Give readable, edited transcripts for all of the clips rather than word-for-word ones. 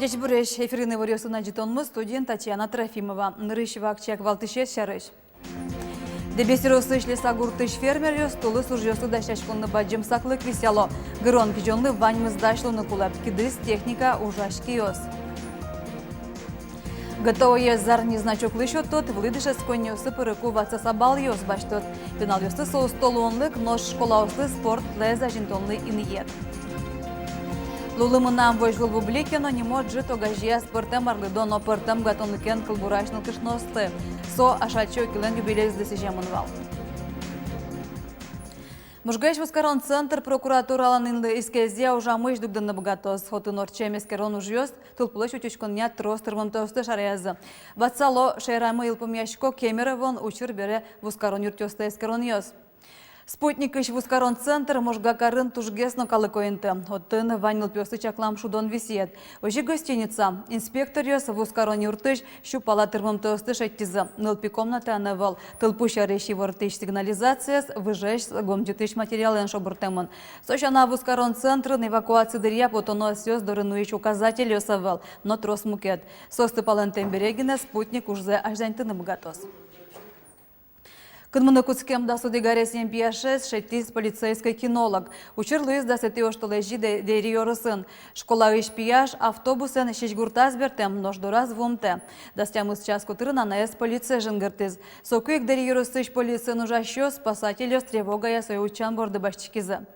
Дежбуреш эфирный вариосына житонмыз студент Татьяна Трофимова. Нырыщева акчак валтышес шарыш. Дебесиросы ишлеса гуртыш фермер стулы суржёсы дащашконны баджим саклык висяло. Грон кижонны ваньмыз дашлуны кулап кидыс техника ужашки ёс. Готовые зарни значоклы тот влыдыше сконёсы пырыку ватса сабал ёс баштот. Пенал ёсы соустолуонлык нож школаусы спорт леза жинтонлы иньет. Лулымынан войжгыл бублекено не может огажия спортем арлыдон опыртем гатонлыкен кылбурашныл кышносты. Со ашачо килен юбилейс десижемынвал. Мужгайш воскарон центр прокуратураланынды искезе ужамыш дугдынны богатос. Хотын орчем искерон ужьёст, тулплыш утючконя тростырвым тосты шарязы. Ватсало шейрамы илпомяшко кемеровон учур бере воскарон юртёсты искерон ёс. Спутник ищ вускарон центр можгакарын тужгесно калыкоинты. Оттын ванил пёсы чаклам шудон висет. Ожи гостиница. Инспектор ёс вускарон юртыш щупала тырмым тосты шеттизы. Нылпи комната анывал. Тылпуща реши вортыш сигнализацияс выжеш гомдютыш материален шобуртемын. Сошана вускарон центр эвакуации дырья потоно сёс дорынуич указатель ёсавал. Но трос мукет. Состы палентем берегине спутник ужзе аждантыны богатос. Кынмыны куцкем да суды гаресен пияшес шеттиз полицейский кинолог. Учыр луиз да сети оштолежи дери йорысын. Школа иш пияш автобусын шешгуртаз бертем нождораз вомте. Дастямыз час кутырын АНС полиция жынгыртыз. Сокуек дери йорысыш полиция нужащё спасатель с тревогая соючан борды башчикизы.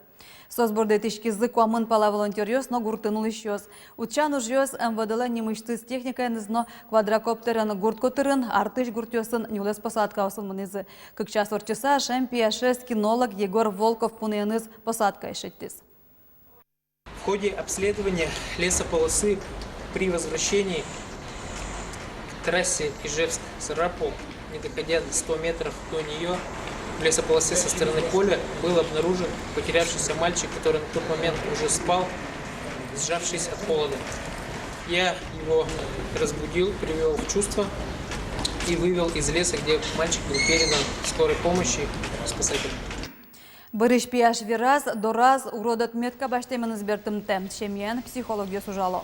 Созборды тишкизы куамын пала волонтер ёс, но гуртынул ищёс. Учан уж ёс МВДла немыштыз техника нызно квадрокоптерын гурт котырын, артыш гуртёсын нюлес посадка осын мынызы. Как час орчаса шем пияшес кинолог Егор Волков пуненыз посадка ишеттиз. В ходе обследования лесополосы при возвращении к трассе Ижевск-Сарапул, не доходя до 100 метров до нее, в лесополосе со стороны поля был обнаружен потерявшийся мальчик, который на тот момент уже спал, сжавшись от холода. Я его разбудил, привел в чувство и вывел из леса, где мальчик был передан скорой помощи спасателям. Бырыш пияш вираз, дораз, уродат метка баштемен избертымте. Шемьен психология сужало.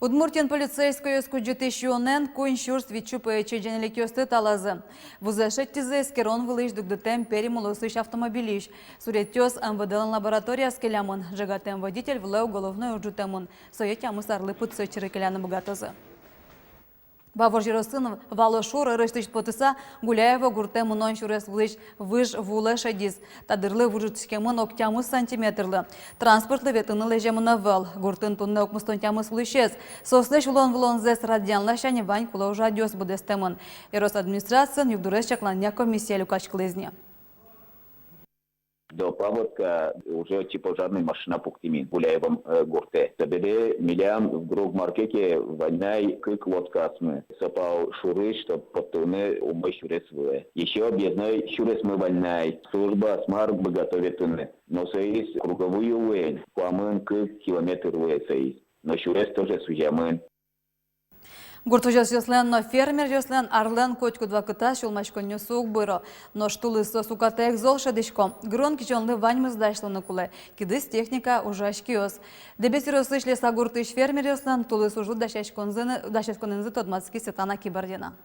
Удмуртин полицейскую скуджитыш юнен куин шурс вичупы чедженелек ёсты талазы. Вузашет тизе скерон вылыш дугдытем перемолосыш автомобилиш. Суреттёс МВД лаборатория скелямын. Жагатем водитель влeu головной уджутемын. Соетямы сарлы путсы чирыкеляны богатозы. Бавор жиросынов валошур рыштыш потыса Гуляева гуртем унон шурес влыш выж вулы шадиз. Тадырлы вужутскемын октямыз сантиметрлы. Транспортлы ветыны лежемына вал. Гуртын тунны окмыстонтямыз влышез. Сослыш улон влонзес радианлашане вань кула уже адёс будестемын. Эрос администрациян югдурес чакланья комиссия люкачклызне. До паводка уже пожарная машина пуктимин Гуляевом гурте. Табеде милям в груг маркете войной как лодка смы. Сапал шуры, что потуны умы шуресвые. Еще объездной шуресмы войной. Служба смарк бы готовит туны. Но союз круговую уэль. Куамын как километр уэль союз. Но шурес тоже сужамын. Гуртужас ёслен, но фермер ёслен арлен котку два кыта шулмашконню сук быро. Но штулы со сукатек зол шадышко. Грон кичонлы ваньмыз дашлыны куле. Кидыс техника ужашки ёс. Дебесирос ишлеса гуртыш фермер ёслен, тулы сужу дашешконынзы тодмацки сетана кибардена.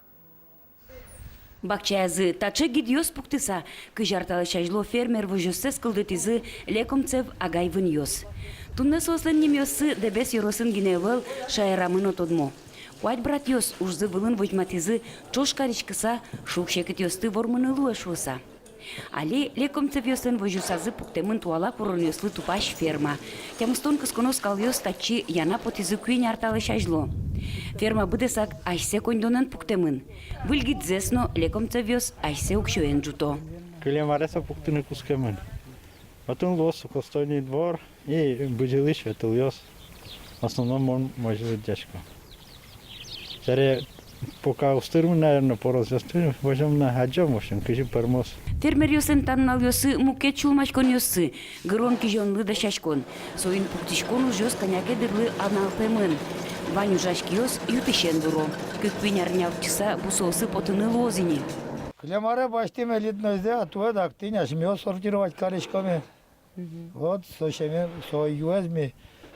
Бакчаязы тачы гидьёс пуктыса. Кыжарталы шажло фермер выжёссы скылдытызы лекомцев агайвын ёс. Тунны сослен немёсы дебес ёросын гиневел шайрамын отодмо. Уайт брат ёс ужзы вылын вожматизы чошкаричкыса шукшекет ёсты вормыны луэшуса. Али лекомцев ёсын вожусазы пуктемын туала курон ёслы тупаш ферма. Тямыстон кысконос кал ёс тачи яна потизы куин арталы шажло. Ферма быдесак айсе кондонын пуктемын. Выльгидзесно лекомцев ёс айсе укшоен жуто. Кылемареса пуктыны кускемын. Потом лос, костойный двор и быжилище, это ёс. В основном он может дядька. Пока устырым, наверное, поразъясню, возьмем на хаджам, в общем, кижи пермос. Фермер ёсын таннал ёсы муке чулмашкон ёсы, грон кижонлы да шашкон. Соин пуктишкон уж ёс коняке дырлы аналпемын. Ваню жашки ёс ютышен дуро. Кыкпин арняв часа бусосы потыны лозини. Клемаре баштиме литнозде, а туэ так ты не сумел сортировать корешками. Вот, со юэзми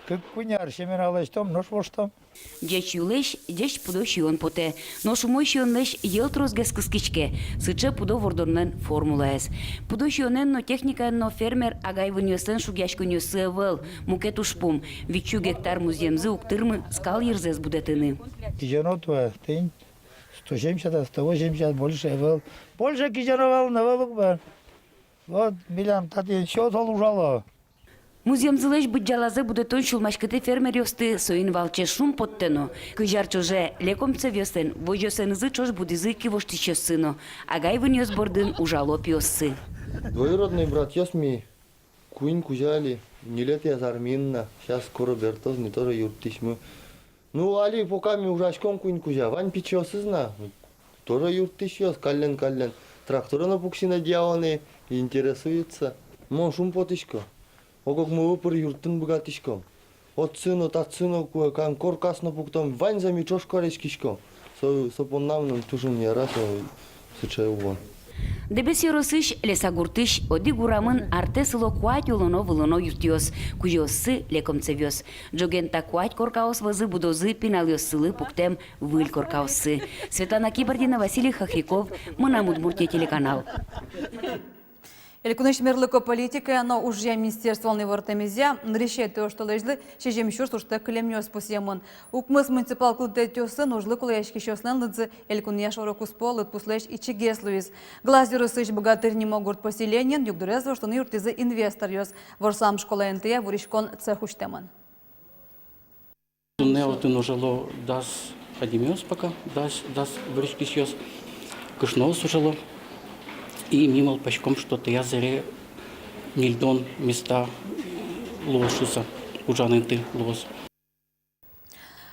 Кык пыняр, шемен алаштом, нош воштом. Дечь юлеш, дечь пудо шион поте. Но шумой шион леш ел трозгес кыскичке. Сыче пудо вордорнен формула эс. Пудо шионен но техника но фермер агай вынесен шугяшко нёсы вел. Мукет ушпум. Вичу гектар муземзы уктырмы скал ерзес будетыны. Кижанот ва, тень 170, 180 больше был. Больше кижановал, навалок бар. Вот, милям, тати, что то ужало. Муземзылеш бұджалазы будетон шулмашкыты фермер ёсты соин валче шум поттено. Кыжар чоже лекомце вёсен, вожёсенызы чож будызы кивоштищё сыно. Агай вынёс бордын ужалоп ёссы. Двоюродный брат Ясми, Куин Кузяли, не лет я зарминна, сейчас скоро Бертоз, не тоже юртишмы. Ну, Али, пока ми ужашком Куин Кузя, Вань пичёсы зна, тоже юртишёс, каллен. Трактора на пуксина дьявоны интересуются. Мон шум потишко. Огок мы упыр юртын богатишком. От сыно, тат сыно, кан коркасно пуктом, Вань за мичош корешкишком. Сопон намным тужун не раз, сычай вон. Дебес yorosыш лесагуртыш оди гурамын арте сыло куать улоно юртиос, кужиоссы лекомце вёс. Джогента куать коркаос вазы будозы пиналиос сылы пуктем выль коркаоссы. Светлана Кибардина, Василий Хохряков, Мына Удмуртия телеканал. Элькунеш мерлыко политика, но уже министерство вортемезя решает то, что лежли, чежем еще что клемнёс посемон. Укмыс муниципал клутетёсы нужлы кулешки щослен лыдзы элькунеш орокус полыт пуслеш и чегес луис. Глазеры сыш богатырь не могут поселенен, югдурезво, что нюртизы инвестор ёс. Ворсам школа НТ вуришкон цехуштеман. Неотын ужило дас адимиос пока, дас вуришкис кышноус ужило. И мимо пачком что-то я заре нильдон места лошуса, ужаный ты лос.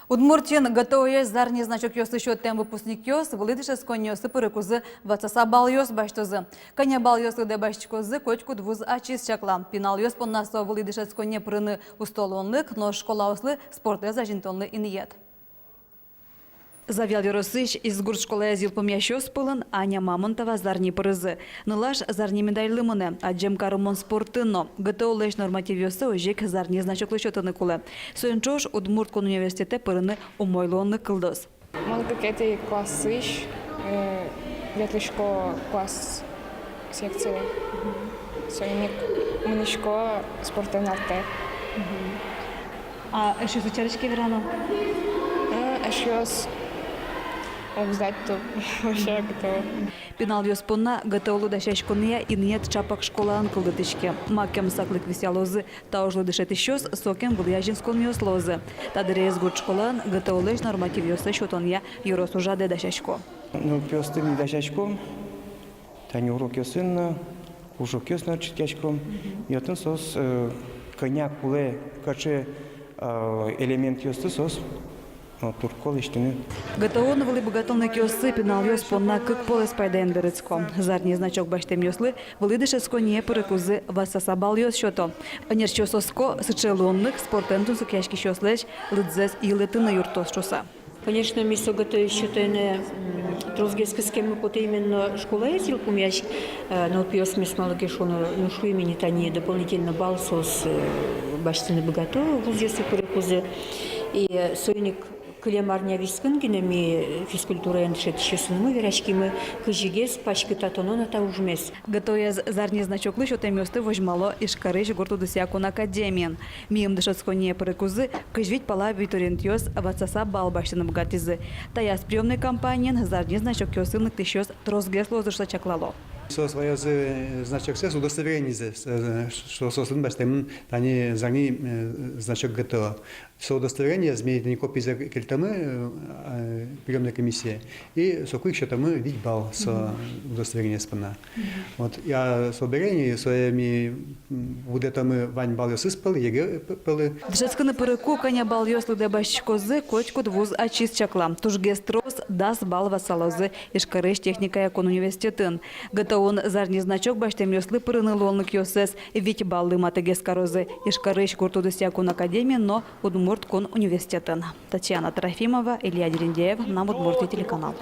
Удмуртин готовый зарни значок ёс еще тем выпускник ёс, вылытыше с конёсы перекузы вацаса бал ёс баштозы. Коня бал ёс лыде баштикозы кочку двуз ачис чакла. Пинал ёс поннасо вылытыше с коне прыны устолонлык, но школа ослы спорты зажинтонлы иньет. Завел Яросыч из гуршколы азил помящёс пылын Аня Мамонтова зарни пырызы. Нылаш зарни медаль лымыны, а джемкарымон спортыно. ГТО леш норматив ёсы ожек зарни значоклы счетыны кулы. Соенчош Удмурткон университете пырыны умойлонны кылдыз. Мон какой-то классыш, ветлышко класс секции. Соенник мынышко спортын арте. А еще сучарочки верано? Еще обзать то вообще готово. Пинал ёспонна ГТОлы дашашкония и нет чапак школа анкылдытышке. Макем саклык висялозы, таужлы дышет ещёс, сокем выльяжинскон мёслозы. Тадырез год школан ГТОлыш норматив ёсы счетонья юрос ужаде дашашко. Ну, пёстым дашашком, тани урок ёсынна, ужок ёсна читкячком. Ятын сос коняк пуле каче элемент ёсты сос. Туркол иштини. ГТОны вылы богатонны кёсы пинал ёспонна кык полес пайдаен берецко. Зарни значок баштем ёслы вылы дышеско не перекузы васасабал ёс счето. Анерчо соско сычелонных спортентун сукяшки щослеш лыдзес и летына юртос чоса. Конечно, мисо готовы считаны трозгески схемы поте именно школа ездил помящ, но пьёс месмалыки шону ношу имени тани дополнительно балсос баштины богатовы вузесы перекузы и сойник Клемарня вискынгенами физкультура эншет щесынмы верашкимы кыжигес пачкы татонона та ужмес. Готовяз зарни значоклы счетем ёсты возьмало и шкарыш горту досякун академиен. Мием дышецконе перекузы кыжвить пала виторент ёс вацаса бал баштыны богатизы. Таяс приемной кампаниян зарни значок ёсыннык тыщёс трозгес лозышла чаклало. Свое значок СЭС удостоверение, что создан баштем, они зарни значок ГТО. Со удостоверение змеи копии за кельтамы приемной комиссии и сокуик счетамы вить бал со удостоверение спана. Вот я соберение своими будетамы вань бал ёс испал, еге пылы. Дышецканы переку коня бал ёс лыде башчикозы кочку двуз ачис чакла. Туж гестрос дас бал васалозы и шкарыш техника якон университетын. ГТОн зарни значок баштем ёслы пырыны лолнык ёсес вить баллы маты гескарозы и шкарыш гурту досякун академии, но Удмурткон университетын. Татьяна Трофимова, Илья Дерендеев, нам Удмуртия телеканал.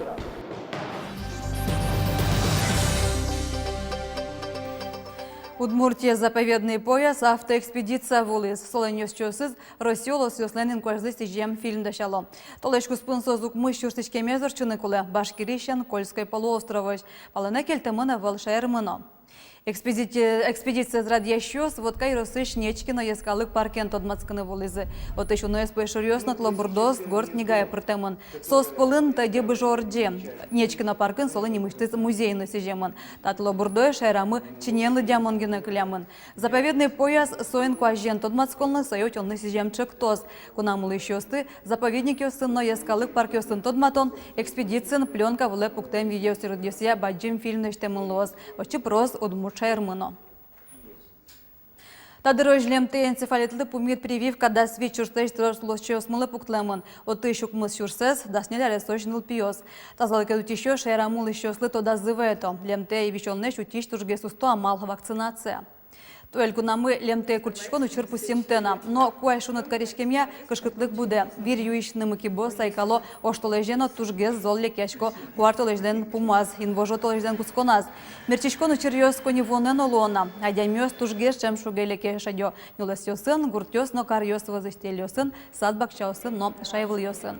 Удмуртия заповедный пояс, автоэкспедиция волыз. Соленьёс чосыз, Росиоло сёсленин кожды сижем фильм дашало. Толешку спынсозук мыш чурстычке мезорчыны кулы, Башкирищен, Кольской полуостровыш. Палына келтымына валшайрмыно. Экспедиция зрадьящос, вот кайросыш Нечкино ескалык паркен тодмацканы волызы. Вот еще на СП шурьёсно тлобурдос, город Нигая протемон. Сос полын тайде бы жорде. Нечкино паркен солы немыштыз музейно сижемон. Татлобурдой шайрамы чиненлы дямонгина клямон. Заповедный пояс соин куажен тодмацколны соют онны сижем чектоз. Кунамылы ещёсты, заповедник ёсын, но ескалык парк ёсын тодматон, экспедициян пленка вле пуктем видеосердесия баджим фильм нештемылоз. Очи прос удмур Шайрмыно. Тадырожлемте энцефалитлы пумит прививка да свечурстеж трослосчёс мылы пуктлемын. Оты щукмыз щурсез, да снеляли сочныл пиос. Тазалык edutищё шайрамул ещёслы тода зывето. Лемте и вещённеш утищ турге сусто амал вакцинация. Только намы лемте курчишкон учерпу симтена, но куайшунат каришкемья кышкытлык буде. Вир юишным кибо сайкало оштолежено тужгез золле кешко квартолежден пумаз, инвожотолежден кусконаз. Мерчишкон учерьёс коневонен олона, адямёс тужгез чем шугеле кешадё. Нюлесёсын, гуртёс, но карьёс возыстельёсын, садбакчаосын, но шайвылёсын.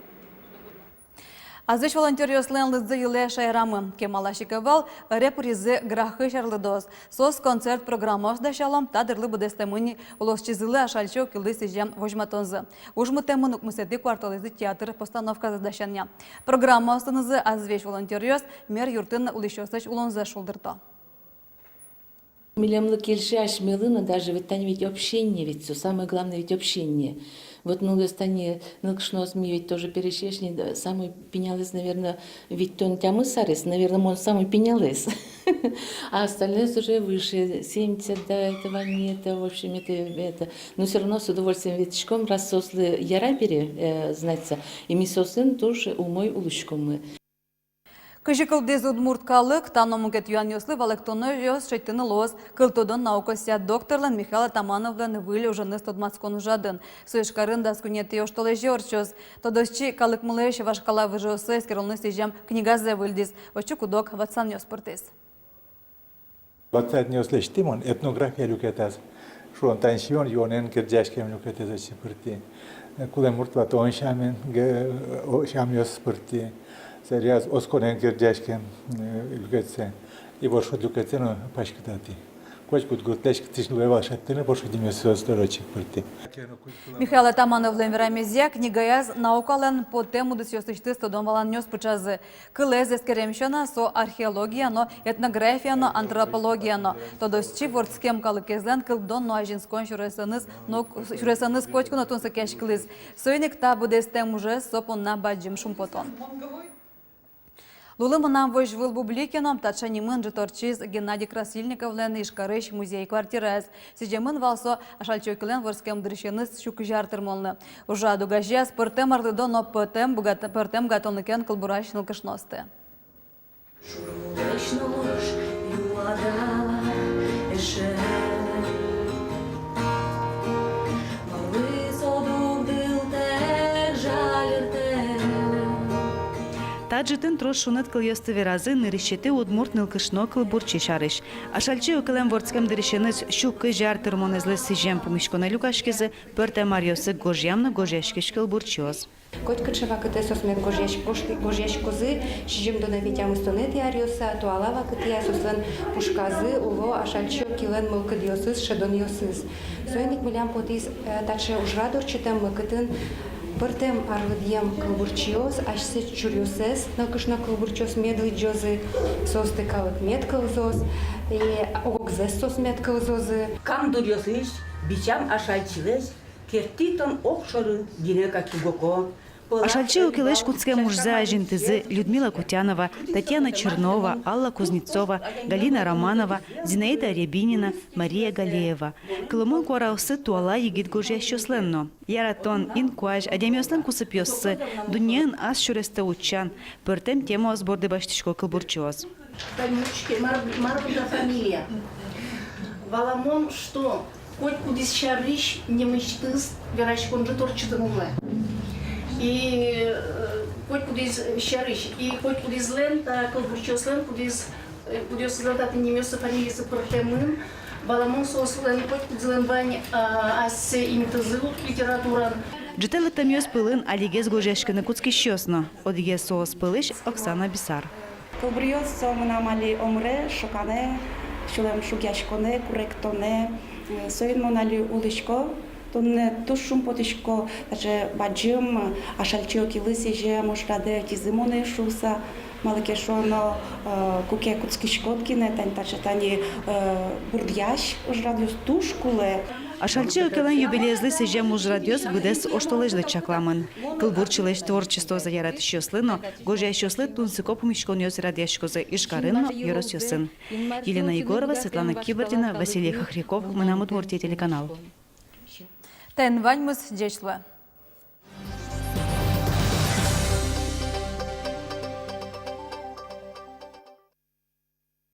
Азыш волонтер ёслен лызы юле шайрамы. Кемалашиковал репризы грахы шарлыдоз. Сос концерт программос дашалом тадырлы будестемыни улосчизылы ашальчо килды сижем вожматонзы. Ужмытемын укмысеты кварталызы театр постановка задашanya. Программа останызы азвеш волонтер ёс мер юртын улышёсыч улонзы шулдырто. Милемлы кельши ашмелына даже ведь общение, ведь все самое главное ведь общение. Вот стане нылкшнос ми ведь тоже перешешни, самый пенялес, наверное, ведь тон тямы сарес, наверное, он самый пенялес. А остальные уже выше, 70, да, этого нет, в общем, это. Но все равно с удовольствием ветчком, раз сослы ярабере, знается, и ми сосын тоже умой улучком мы. Кыжыкылдыз удмурткалык, таномугет юан ёслы валектоны ёс шейтыны лоз, кылтодон наукосия докторлан Михаила Тамановлан выле уже ныстодмацкон ужадын. Суешкарын да скунеты ёштолы жорчоз. Тодосчи калык мылэш вашкала выжосы, скеролны сижем книгазе выльдиз. Очу кудок ватсан ёспыртыз. Ватсан ёслеш тимон этнография люкетаз. Шуон таншион юонен кирджашкем люкетаз очипырти. Кулем муртват он шамен, шам ёспырти. Serios oskonen gerçekten ülketse, İboşut ülketse no başkatati. Koçkut gutleş kitişli başlattığını boşu dimensiyonları açıkpırtı. Михаил Тамановлен верамезия книгаяз наукален по тему досьёстычты стодом валаннёс пычазы. Кылез эскеремщена со археология, но этнография, но антропология, но тодосчи вордскем калыкезлен кылдон но ажинскон шуресаныз кочку на тонса кеш кылыз. Сойник та будестем уже сопон на баджим шумпотон. Лулы мынам вож выл бубликеном, татшанимын жыторчиз Геннадий Красильниковлен ишкарыш музей квартираз. Сижемын валсо ашальчойкылен ворскем дырышеныз шук жартырмолны. Ужа дугажез пыртем арлыдо, но пыртем гатонлыкен кылбураш нылкышносты. Таджитын трош шунат кыл ёсты веразы нырищеты удмурт нылкышно кыл бурчи шарыш. Ашальчы окылем вордскем дырещеныз щукы жар тырмонезлы сижем помишкона люкашкезы пörte марьосы гожьямны гожьяшкеш кыл бурчоз. Котка чава кыты сосмет гожьяш козы, шижем до навитям истонет яриоса, то алава кыты я сослен пушказы, уло ашальчо килен мылкы диосыз, шедон йосыз. Сойник милям потис таче ужрадор читам мыкытын, Пыртем арлыдьем кылбурчиоз, ашсы чурьосез, нылкышна кылбурчоз медлы джозы, состы калык мед кылзоз, и огзес сос мед кылзозы. Кам дурьосыш, бичам ашальчилеш, кертитон окшоры динека кигоко. Ашальчы укилеш куцкем мужза ажинтызы Людмила Кутянова, Татьяна Чернова, Алла Кузнецова, Галина Романова, Зинаида Рябинина, Мария Галеева. Кылымын куараусы туала егит гожьящосленно. Яратон, инкуаж, адемёслен кусыпёссы, дуньен ас шуресте учан, пыртем тему сборды баштышко кылбурчоз. Танючки, Марбуда фамилия. Валамон что? Хоть кудис шариш, не мечтыс, верачкон же торчидым улы. И хоть кудис шариш, и хоть кудис лента, кылбурчослен, кудис лента, ты не место фамилии за пыртемын, Баламон сослен хоть зеленбань ассе имитазы литературан. Джителик там йос пилин алигез гожешкины куцки щосно. Одиге соос пилиш Оксана Бисар. Кобриос сомнамали омре шокане, шулем шугяшконе, куректоне, соин монали улишко, тонне тушум потишко, даже баджим, ашальчио килысиже, мошраде тизимоне шуса, малакешоно куке куцки шкоткине, тань тачатани бурдяш, ожрадиус тушкуле. Ашальчы окелан юбилейзлы сеже мужрадиос выдес оштолежлы чакламын. Кылбурчылыш творчество заярат щослыно, гожа щослы тунсыко помещконёс радиашкозы ишкарыно йорос ёсын. Елена Егорова, Светлана Кибордина, Василий Хохряков, Мынамут Муртия телеканал. Тен ваньмыз дечлы.